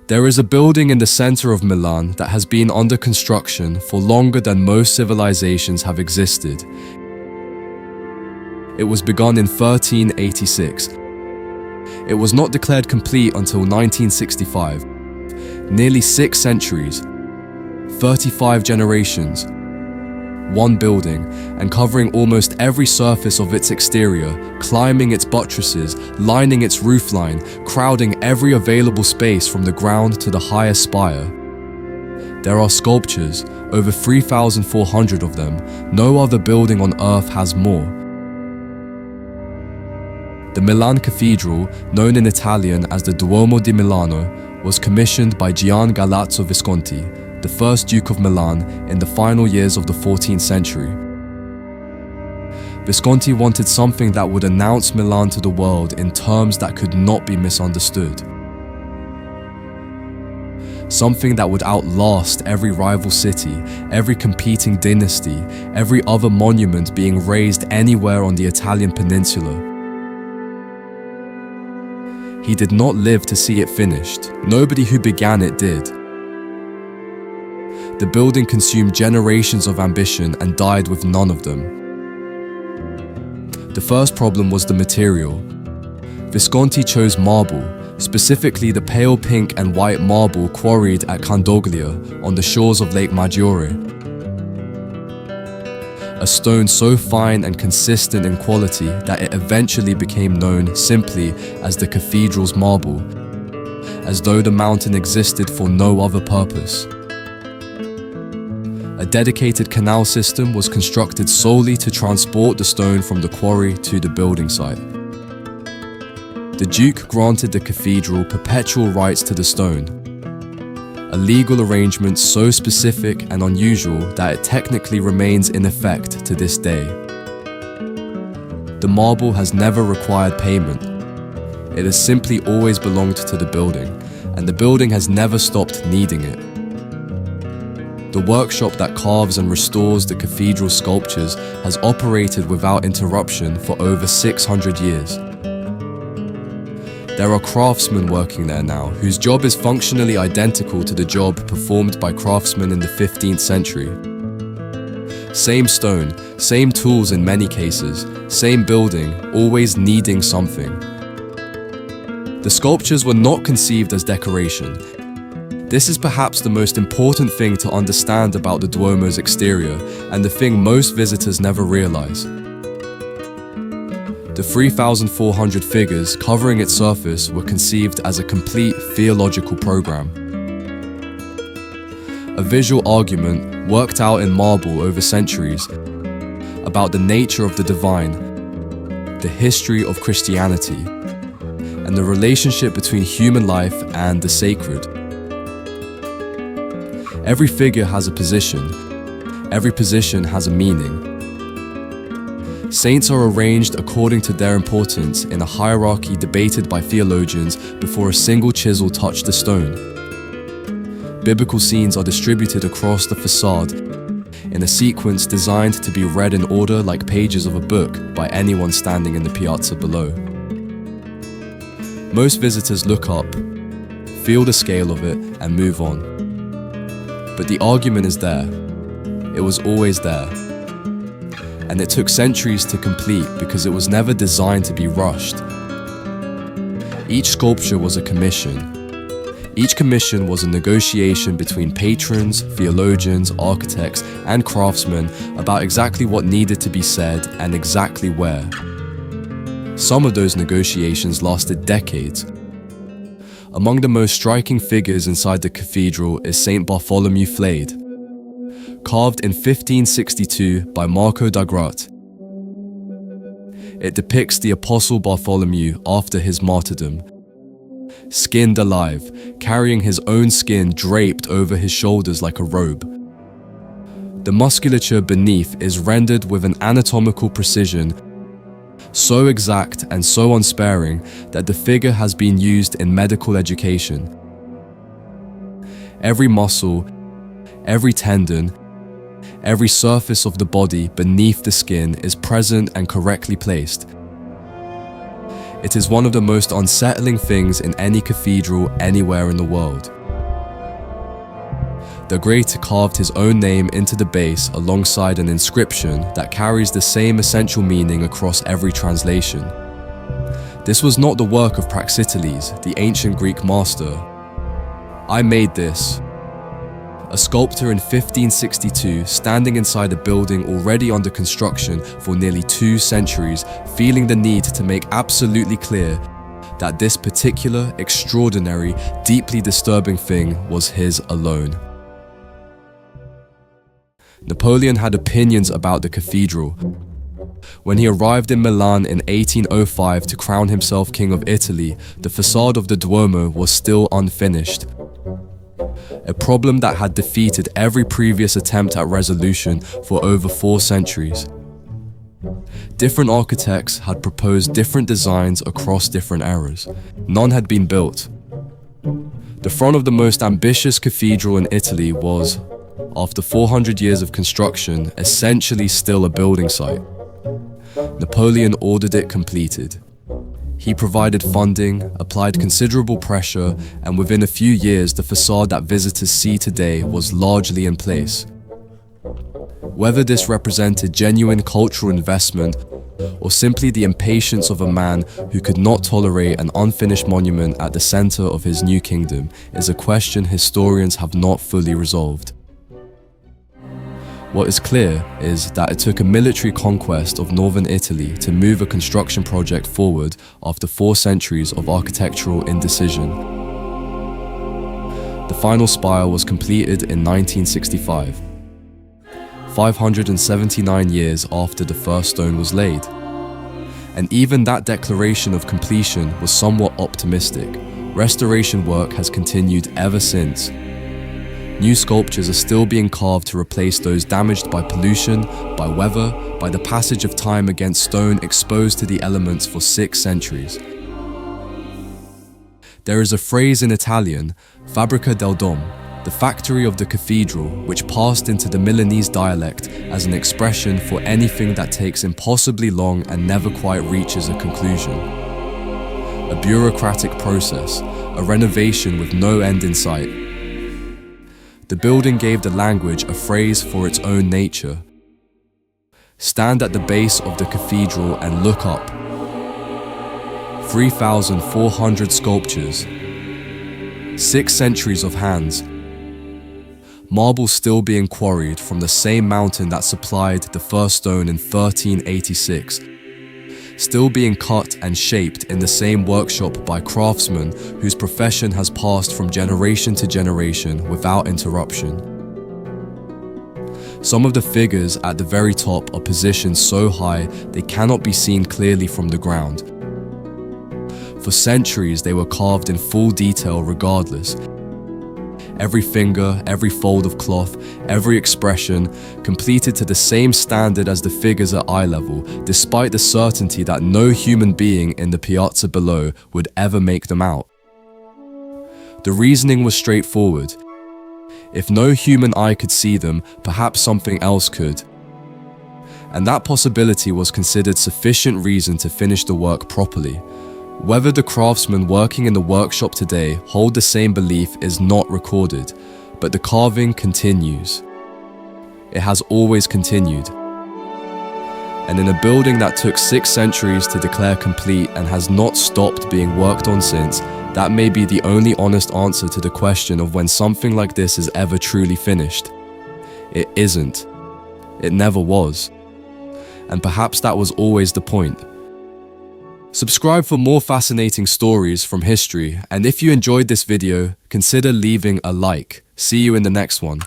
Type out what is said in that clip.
There is a building in the center of Milan that has been under construction for longer than most civilizations have existed. It was begun in 1386. It was not declared complete until 1965. Nearly 6 centuries, 35 generations, one building, and covering almost every surface of its exterior, climbing its buttresses, lining its roofline, crowding every available space from the ground to the highest spire. There are sculptures, over 3,400 of them. No other building on earth has more. The Milan Cathedral, known in Italian as the Duomo di Milano, was commissioned by Gian Galeazzo Visconti, the first Duke of Milan in the final years of the 14th century. Visconti wanted something that would announce Milan to the world in terms that could not be misunderstood. Something that would outlast every rival city, every competing dynasty, every other monument being raised anywhere on the Italian peninsula. He did not live to see it finished. Nobody who began it did. The building consumed generations of ambition and died with none of them. The first problem was the material. Visconti chose marble, specifically the pale pink and white marble quarried at Candoglia on the shores of Lake Maggiore. A stone so fine and consistent in quality that it eventually became known simply as the cathedral's marble, as though the mountain existed for no other purpose. A dedicated canal system was constructed solely to transport the stone from the quarry to the building site. The Duke granted the cathedral perpetual rights to the stone, a legal arrangement so specific and unusual that it technically remains in effect to this day. The marble has never required payment. It has simply always belonged to the building, and the building has never stopped needing it. The workshop that carves and restores the cathedral sculptures has operated without interruption for over 600 years. There are craftsmen working there now, whose job is functionally identical to the job performed by craftsmen in the 15th century. Same stone, same tools in many cases, same building, always needing something. The sculptures were not conceived as decoration. This is perhaps the most important thing to understand about the Duomo's exterior, and the thing most visitors never realize. The 3,400 figures covering its surface were conceived as a complete theological program. A visual argument worked out in marble over centuries about the nature of the divine, the history of Christianity, and the relationship between human life and the sacred. Every figure has a position. Every position has a meaning. Saints are arranged according to their importance in a hierarchy debated by theologians before a single chisel touched the stone. Biblical scenes are distributed across the facade in a sequence designed to be read in order like pages of a book by anyone standing in the piazza below. Most visitors look up, feel the scale of it, and move on. But the argument is there. It was always there. And it took centuries to complete because it was never designed to be rushed. Each sculpture was a commission. Each commission was a negotiation between patrons, theologians, architects, and craftsmen about exactly what needed to be said and exactly where. Some of those negotiations lasted decades. Among the most striking figures inside the cathedral is Saint Bartholomew flayed, carved in 1562 by Marco da Grat. It depicts the Apostle Bartholomew after his martyrdom, skinned alive, carrying his own skin draped over his shoulders like a robe. The musculature beneath is rendered with an anatomical precision so exact and so unsparing that the figure has been used in medical education. Every muscle, every tendon, every surface of the body beneath the skin is present and correctly placed. It is one of the most unsettling things in any cathedral anywhere in the world. The greater carved his own name into the base alongside an inscription that carries the same essential meaning across every translation. This was not the work of Praxiteles, the ancient Greek master. "I made this," a sculptor in 1562 standing inside a building already under construction for nearly 2 centuries, feeling the need to make absolutely clear that this particular, extraordinary, deeply disturbing thing was his alone. Napoleon had opinions about the cathedral. When he arrived in Milan in 1805 to crown himself King of Italy, the facade of the Duomo was still unfinished. A problem that had defeated every previous attempt at resolution for over 4 centuries. Different architects had proposed different designs across different eras. None had been built. The front of the most ambitious cathedral in Italy was, after 400 years of construction, essentially still a building site. Napoleon ordered it completed. He provided funding, applied considerable pressure, and within a few years the facade that visitors see today was largely in place. Whether this represented genuine cultural investment or simply the impatience of a man who could not tolerate an unfinished monument at the center of his new kingdom is a question historians have not fully resolved. What is clear is that it took a military conquest of northern Italy to move a construction project forward after 4 centuries of architectural indecision. The final spire was completed in 1965, 579 years after the first stone was laid. And even that declaration of completion was somewhat optimistic. Restoration work has continued ever since. New sculptures are still being carved to replace those damaged by pollution, by weather, by the passage of time against stone exposed to the elements for 6 centuries. There is a phrase in Italian, fabbrica del dom, the factory of the cathedral, which passed into the Milanese dialect as an expression for anything that takes impossibly long and never quite reaches a conclusion. A bureaucratic process, a renovation with no end in sight. The building gave the language a phrase for its own nature. Stand at the base of the cathedral and look up. 3,400 sculptures. 6 centuries of hands. Marble still being quarried from the same mountain that supplied the first stone in 1386. Still being cut and shaped in the same workshop by craftsmen whose profession has passed from generation to generation without interruption. Some of the figures at the very top are positioned so high they cannot be seen clearly from the ground. For centuries they were carved in full detail regardless. Every finger, every fold of cloth, every expression, completed to the same standard as the figures at eye level, despite the certainty that no human being in the piazza below would ever make them out. The reasoning was straightforward. If no human eye could see them, perhaps something else could. And that possibility was considered sufficient reason to finish the work properly. Whether the craftsmen working in the workshop today hold the same belief is not recorded, but the carving continues. It has always continued. And in a building that took 6 centuries to declare complete and has not stopped being worked on since, that may be the only honest answer to the question of when something like this is ever truly finished. It isn't. It never was. And perhaps that was always the point. Subscribe for more fascinating stories from history, and if you enjoyed this video, consider leaving a like. See you in the next one.